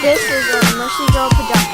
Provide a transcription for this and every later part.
This is a Mercy Girl production.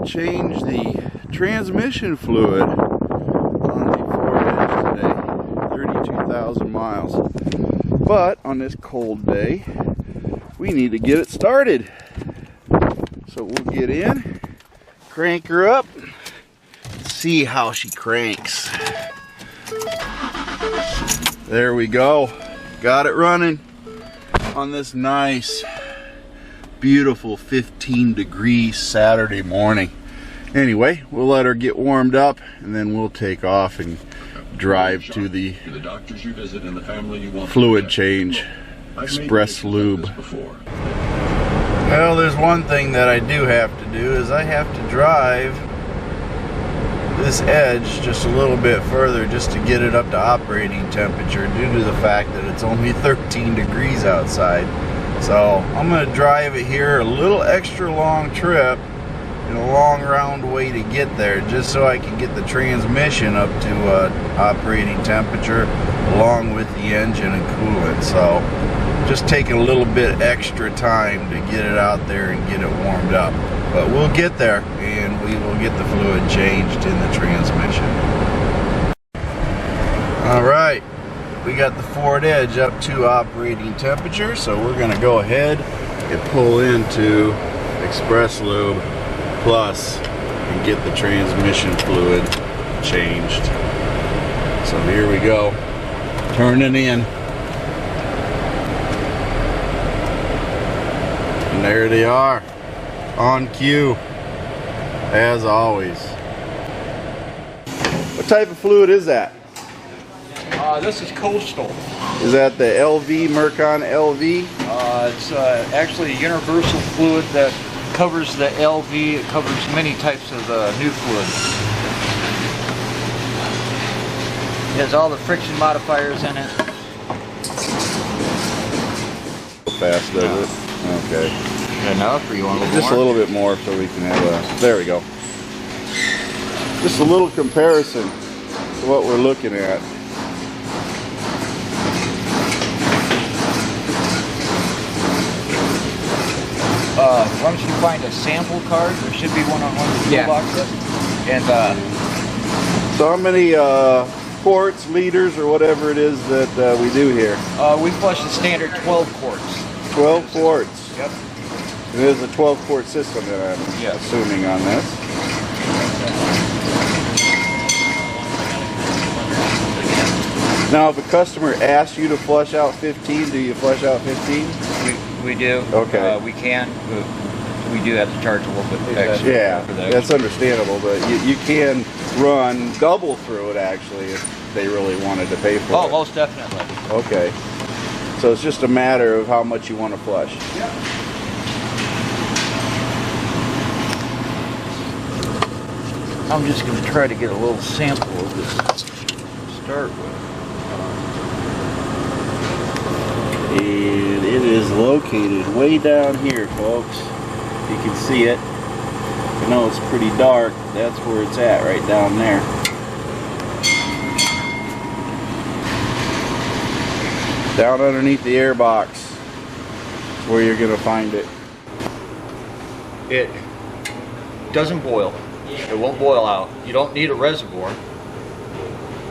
Change the transmission fluid on the Ford Edge today, 32,000 miles. But on this cold day, we need to get it started. So we'll get in, crank her up, see how she cranks. There we go. Got it running on this nice, beautiful 15-degree Saturday morning. Anyway, we'll let her get warmed up and then we'll take off and drive to the fluid change, express lube. Well, there's one thing that I do have to do is I have to drive this Edge just a little bit further just to get it up to operating temperature due to the fact that it's only 13 degrees outside. So I'm going to drive it here a little extra long trip and a long round way to get there just so I can get the transmission up to operating temperature along with the engine and coolant. So just taking a little bit extra time to get it out there and get it warmed up. But we'll get there and we will get the fluid changed in the transmission. Alright. We got the Ford Edge up to operating temperature, so we're going to go ahead and pull into Express Lube Plus and get the transmission fluid changed. So here we go, turning in. And there they are, on cue, as always. What type of fluid is that? This is Coastal. Is that the LV, Mercon LV? It's actually a universal fluid that covers the LV. It covers many types of new fluid. It has all the friction modifiers in it. Fast does it? Okay. Enough, or you want a little Just more? a little bit more so we can have a... There we go. Just a little comparison to what we're looking at. Why don't you find a sample card? There should be one on one of the toolboxes. And so how many quarts, liters, or whatever it is that we do here? we flush the standard 12 quarts. 12 quarts. Yep. It is a 12-quart system that I'm assuming on this. Now, if a customer asks you to flush out 15, do you flush out 15? We do. Okay. We can. We do have to charge a little bit extra. Yeah, for that. that's understandable, but you can run double through it actually if they really wanted to pay for it. Oh, most definitely. Okay. So it's just a matter of how much you want to flush. Yeah. I'm just going to try to get a little sample of this to start with. And it is located way down here, folks. You can see it. I know it's pretty dark. That's where it's at, right down there. Down underneath the air box is where you're going to find it. It doesn't boil. It won't boil out. You don't need a reservoir.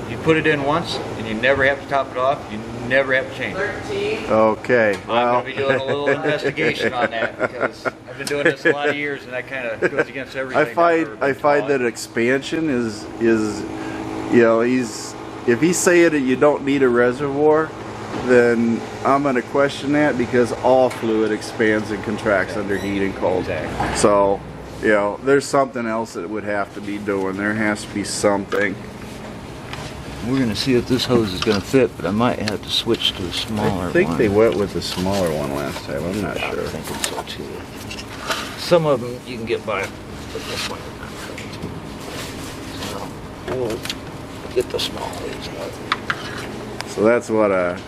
You put it in once and you never have to top it off. You never have to change it. Okay. I'm going to be doing a little investigation on that because I've been doing this a lot of years and that kind of goes against everything. I find that expansion is you know, if he's saying that you don't need a reservoir, then I'm going to question that because all fluid expands and contracts under heat and cold. Exactly. So, you know, there's something else that would have to be doing. There has to be something. We're going to see if this hose is going to fit, but I might have to switch to a smaller one. I think they went with the smaller one last time. I'm not sure. I'm thinking so too. Some of them you can get by, but this one is not. So we'll get the small hose out. So that's what, a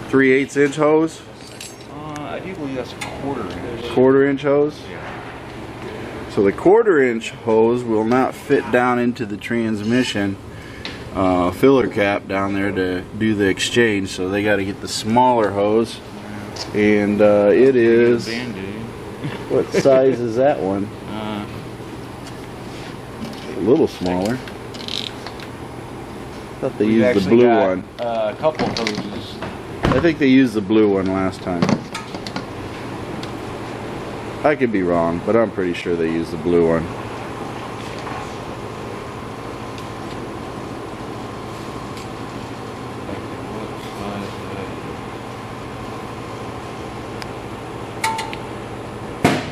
3/8 inch hose? I do think we'll use a 1/4 inch. 1/4 inch hose? Yeah. So the 1/4 inch hose will not fit down into the transmission filler cap down there to do the exchange, so they got to get the smaller hose, and it is, what size is that one? A little smaller. I thought they used the blue one. A couple hoses. I think they used the blue one last time. I could be wrong, but I'm pretty sure they used the blue one.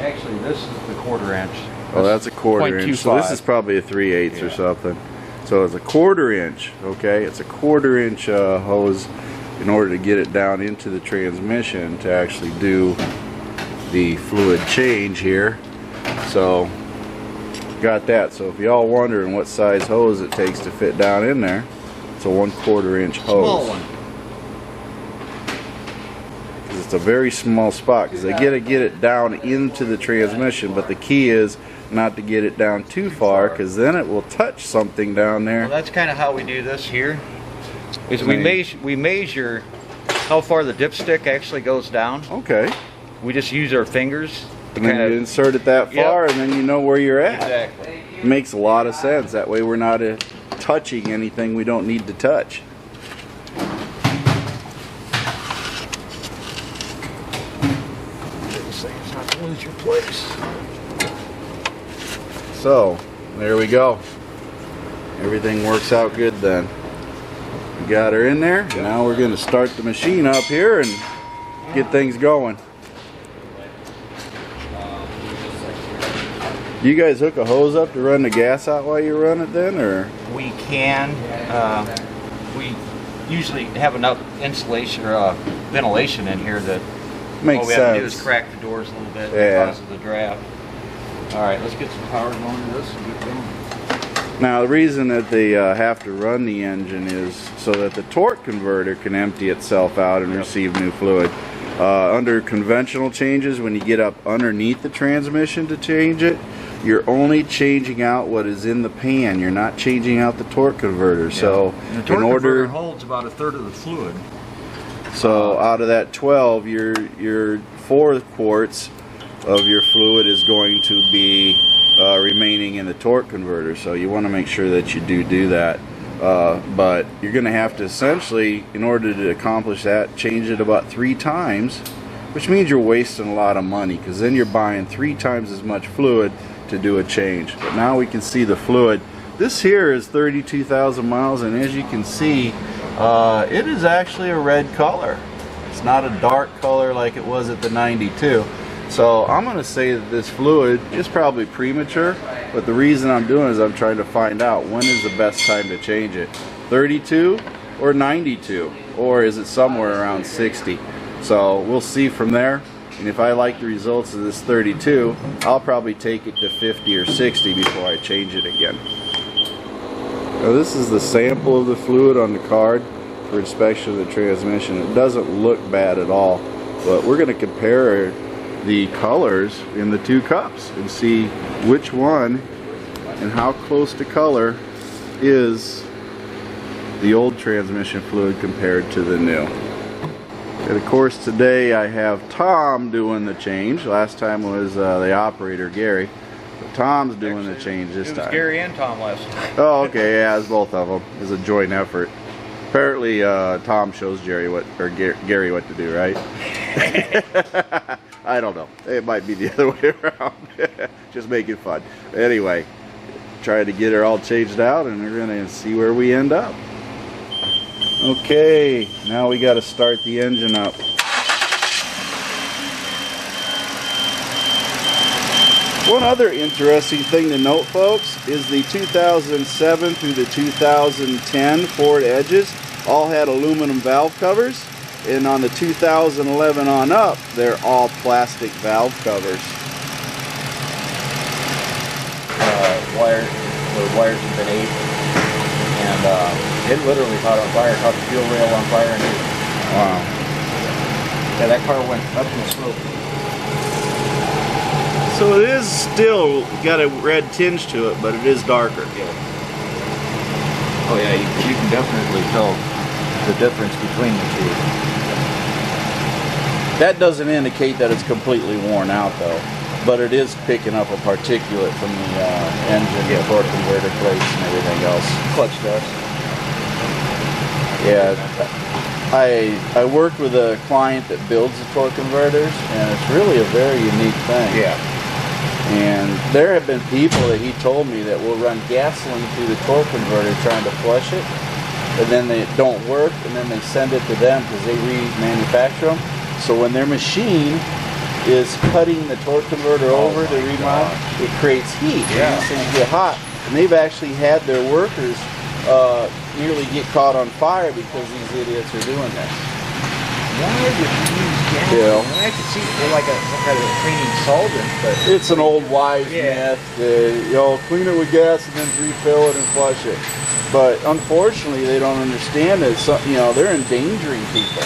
Actually, this is the 1/4 inch. Oh, that's a 1/4 inch. So this is 0.25. probably a 3/8 or something. So it's a 1/4 inch. Okay, it's a 1/4 inch hose in order to get it down into the transmission to actually do the fluid change here. So got that. So if y'all wondering what size hose it takes to fit down in there, it's a 1/4 inch hose. Small one. It's a very small spot because they gotta get it down into the transmission, but the key is not to get it down too far because then it will touch something down there. Well, that's kind of how we do this here. Is we measure how far the dipstick actually goes down. Okay. We just use our fingers to And then kind you of insert it that far, and then you know where you're at. exactly. It makes a lot of sense. That way we're not touching anything we don't need to touch. Lose your place. So there we go. Everything works out good then. We got her in there. Now we're going to start the machine up here and get things going. Do you guys hook a hose up to run the gas out while you run it then, or? We can. We usually have enough insulation or ventilation in here that Makes all we have to do sense. is crack the doors a little bit Yeah. because of the draft. All right, let's get some power going to this and get going. Now the reason that they have to run the engine is so that the torque converter can empty itself out and receive new fluid. Under conventional changes, when you get up underneath the transmission to change it, you're only changing out what is in the pan. You're not changing out the torque converter. So And the torque in order, converter holds about 1/3 of the fluid. so out of that 12, your 4 quarts of your fluid is going to be remaining in the torque converter. So you want to make sure that you do that. But you're going to have to essentially, in order to accomplish that, change it about 3 times, which means you're wasting a lot of money because then you're buying 3 times as much fluid to do a change. But now we can see the fluid. This here is 32,000 miles, and as you can see, it is actually a red color. It's not a dark color like it was at the 92. So I'm going to say that this fluid is probably premature, but the reason I'm doing it is I'm trying to find out when is the best time to change it. 32 or 92, or is it somewhere around 60? So we'll see from there, and if I like the results of this 32, I'll probably take it to 50 or 60 before I change it again. Now this is the sample of the fluid on the card for inspection of the transmission. It doesn't look bad at all, but we're going to compare the colors in the 2 cups and see which one and how close to color is the old transmission fluid compared to the new. And of course today I have Tom doing the change. Last time was the operator Gary, but Tom's doing the change this It was time. Gary and Tom last time. Oh, okay, yeah, it's both of them. It's a joint effort. Apparently, Tom shows Gary what to do, right? I don't know. It might be the other way around. Just making fun. Anyway, trying to get her all changed out, and we're gonna see where we end up. Okay, now we got to start the engine up. One other interesting thing to note, folks, is the 2007 through the 2010 Ford Edges all had aluminum valve covers, and on the 2011 on up, they're all plastic valve covers. The wires have been ate, and it literally caught on fire, caught the fuel rail on fire, and Wow. yeah, that car went up the slope. So it is still got a red tinge to it, but it is darker. Yeah. Oh yeah, you can definitely tell the difference between the two. That doesn't indicate that it's completely worn out though, but it is picking up a particulate from the engine, the torque converter plates and everything else. Clutch dust. Yeah, I worked with a client that builds the torque converters, and it's really a very unique thing. Yeah. And there have been people that he told me that will run gasoline through the torque converter trying to flush it, and then they don't work, and then they send it to them because they remanufacture them. So when their machine is cutting the torque converter over to remodel, it creates heat. Yeah. And these things get hot. And they've actually had their workers nearly get caught on fire because these idiots are doing this. Why would you use gas? Yeah. I could see it like some kind of a cleaning solvent, but It's an old wives' Yeah. myth. Clean it with gas and then refill it and flush it. But unfortunately, they don't understand that. They're endangering people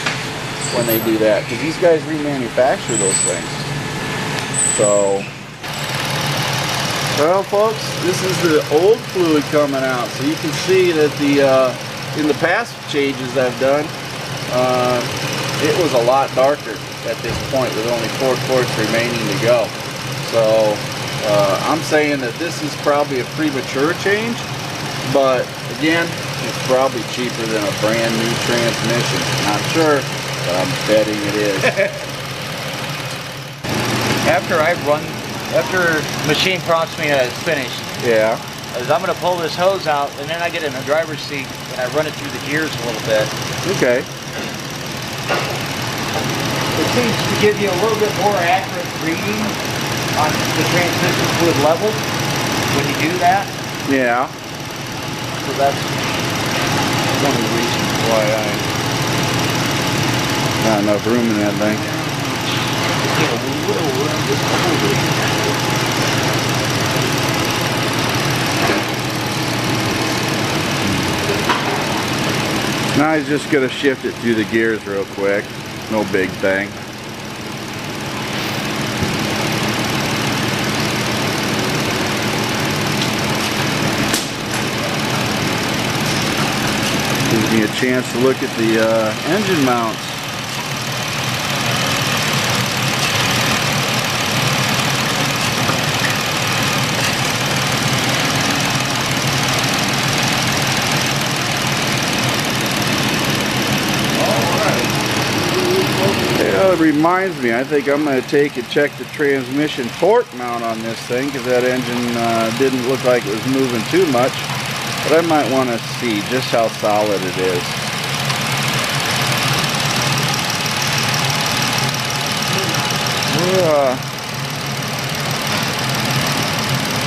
when they do that because these guys remanufacture those things. So, well, folks, this is the old fluid coming out. So you can see that in the past changes I've done, it was a lot darker at this point with only 4 quarts remaining to go. So I'm saying that this is probably a premature change, but again, it's probably cheaper than a brand new transmission. Not sure, but I'm betting it is. after the machine prompts me that it's finished, Yeah. is I'm going to pull this hose out, and then I get in the driver's seat and I run it through the gears a little bit. Okay. It seems to give you a little bit more accurate reading on the transmission fluid level when you do that. Yeah. So that's one of the reasons why Not enough room in that thing. get a little room just to hold it. Now he's just going to shift it through the gears real quick. No big thing. Gives me a chance to look at the engine mounts. It reminds me, I think I'm going to take and check the transmission torque mount on this thing because that engine didn't look like it was moving too much. But I might want to see just how solid it is.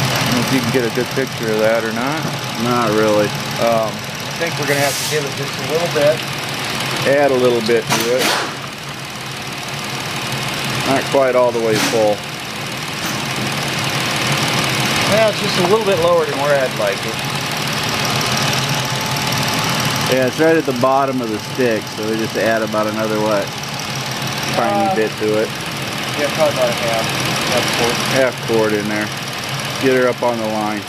I don't know if you can get a good picture of that or not. Not really. I think we're going to have to give it just a little bit. Add a little bit to it. Not quite all the way full. Well, it's just a little bit lower than where I'd like it. Yeah, it's right at the bottom of the stick, so we just add about another what? Tiny bit to it. Yeah, probably about a half quart. Half quart in there. Get her up on the line.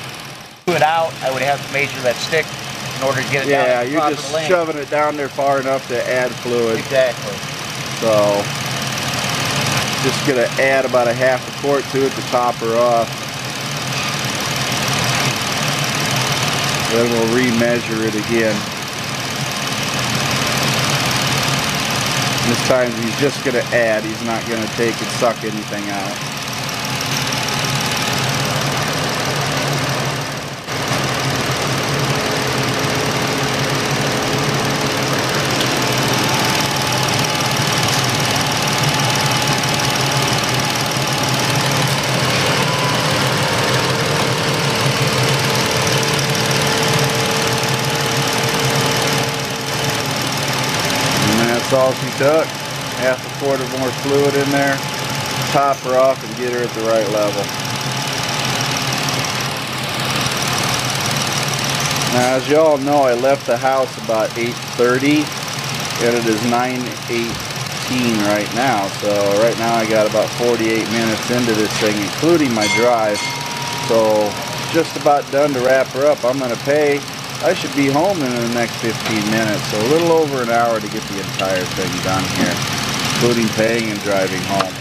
To it out, I would have to measure that stick in order to get it down. Yeah, to the you're proper just length. shoving it down there far enough to add fluid. Exactly. So, just gonna add about a half a quart to it to top her off. Then we'll remeasure it again. This time he's just going to add, he's not going to take and suck anything out. That's all she took. Half a quart of more fluid in there. Top her off and get her at the right level. Now, as you all know, I left the house about 8:30 and it is 9:08 right now. So right now I got about 48 minutes into this thing, including my drive. So just about done to wrap her up. I'm gonna pay. I should be home in the next 15 minutes. So a little over an hour to get the entire thing done here, including paying and driving home.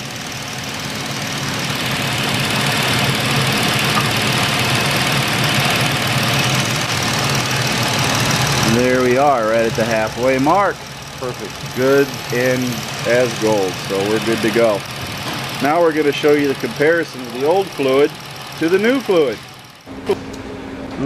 And there we are, right at the halfway mark. Perfect, good and as gold, so we're good to go. Now we're going to show you the comparison of the old fluid to the new fluid.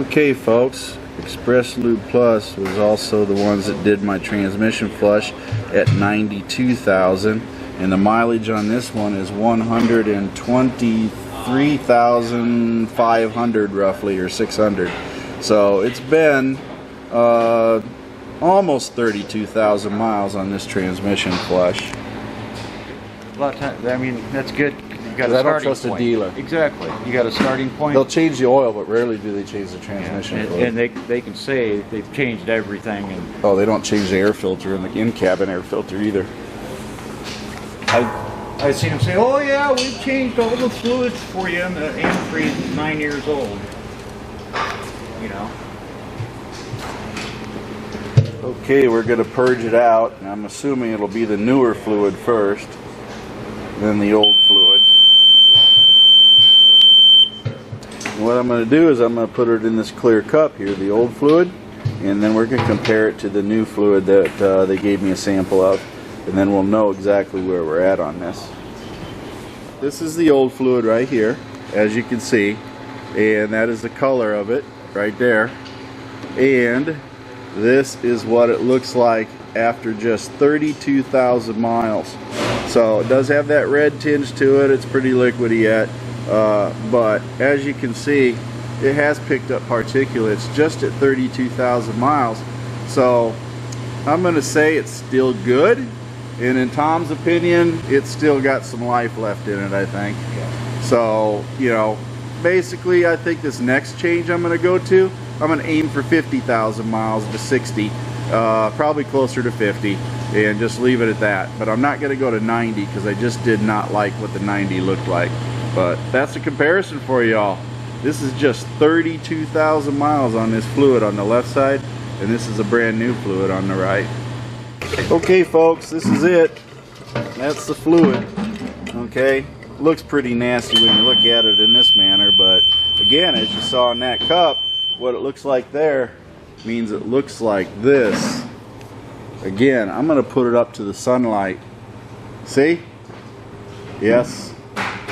Okay folks, Express Lube Plus was also the ones that did my transmission flush at 92,000, and the mileage on this one is 123,500 roughly, or 600. So it's been almost 32,000 miles on this transmission flush. A lot of times, I mean, that's good. You got a I don't starting trust point. a dealer. Exactly. You got a starting point. They'll change the oil, but rarely do they change the transmission. And they can say they've changed everything. And oh, they don't change the air filter and the in-cabin air filter either. I've seen them say, "Oh yeah, we've changed all the fluids for you, and the antifreeze is 9 years old." You know. Okay, we're going to purge it out, and I'm assuming it'll be the newer fluid first, then the old fluid. And what I'm going to do is I'm going to put it in this clear cup here, the old fluid, and then we're going to compare it to the new fluid that they gave me a sample of, and then we'll know exactly where we're at on this. This is the old fluid right here, as you can see, and that is the color of it right there. And this is what it looks like after just 32,000 miles. So it does have that red tinge to it. It's pretty liquidy yet, but as you can see, it has picked up particulates just at 32,000 miles. So I'm gonna say it's still good, and in Tom's opinion, it's still got some life left in it, I think. So, you know, basically I think this next change I'm gonna go to, I'm going to aim for 50,000 miles to 60, probably closer to 50, and just leave it at that. But I'm not going to go to 90 because I just did not like what the 90 looked like. But that's a comparison for y'all. This is just 32,000 miles on this fluid on the left side, and this is a brand new fluid on the right. Okay folks, this is it. That's the fluid. Okay, looks pretty nasty when you look at it in this manner, but again, as you saw in that cup, what it looks like there means it looks like this. Again, I'm going to put it up to the sunlight. See? Yes,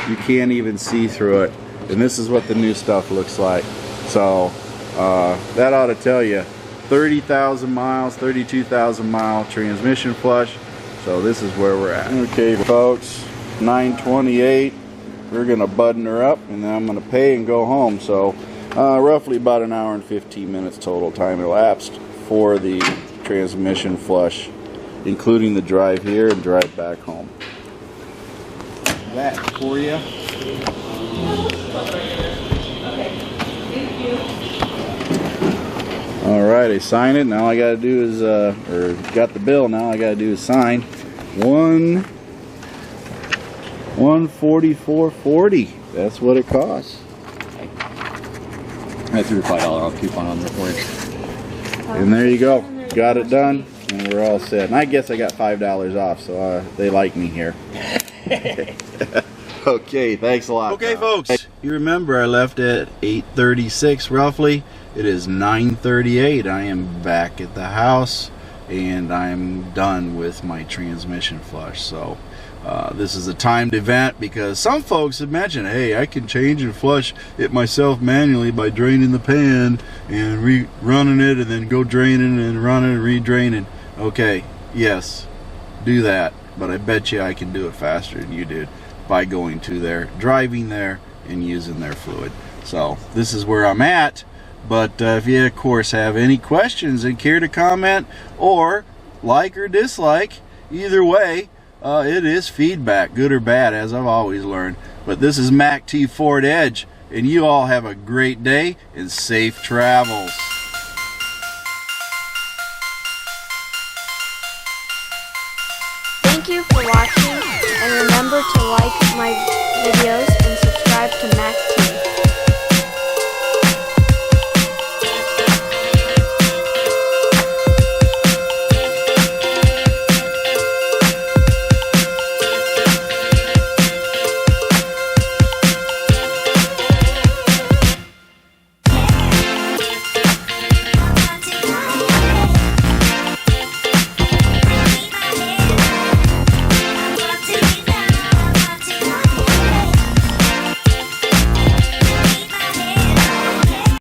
you can't even see through it. And this is what the new stuff looks like. So that ought to tell you 30,000 miles, 32,000 mile transmission flush. So this is where we're at. Okay folks, 9:28. We're going to button her up, and then I'm going to pay and go home. So roughly about an hour and 15 minutes total time elapsed for the transmission flush, including the drive here and drive back home. That for you. Alright, I signed it. Now I gotta do is, or got the bill, now I gotta do is sign. 144.40. That's what it costs. I threw a $5 off coupon on there for you. And there you go. Got it done, and we're all set. And I guess I got $5 off, so they like me here. Okay, thanks a lot. Okay, folks. You remember I left at 8:36 roughly. It is 9:38. I am back at the house, and I'm done with my transmission flush. So this is a timed event because some folks have mentioned, hey, I can change and flush it myself manually by draining the pan and running it, and then go draining and running and redraining. Okay, yes, do that, but I bet you I can do it faster than you did by going to there, driving there, and using their fluid. So this is where I'm at. But if you, of course, have any questions and care to comment or like or dislike, either way, it is feedback, good or bad, as I've always learned. But this is MACTFORDEDGE, and you all have a great day and safe travels. Thank Thank you for watching, and remember to like my videos and subscribe to Mac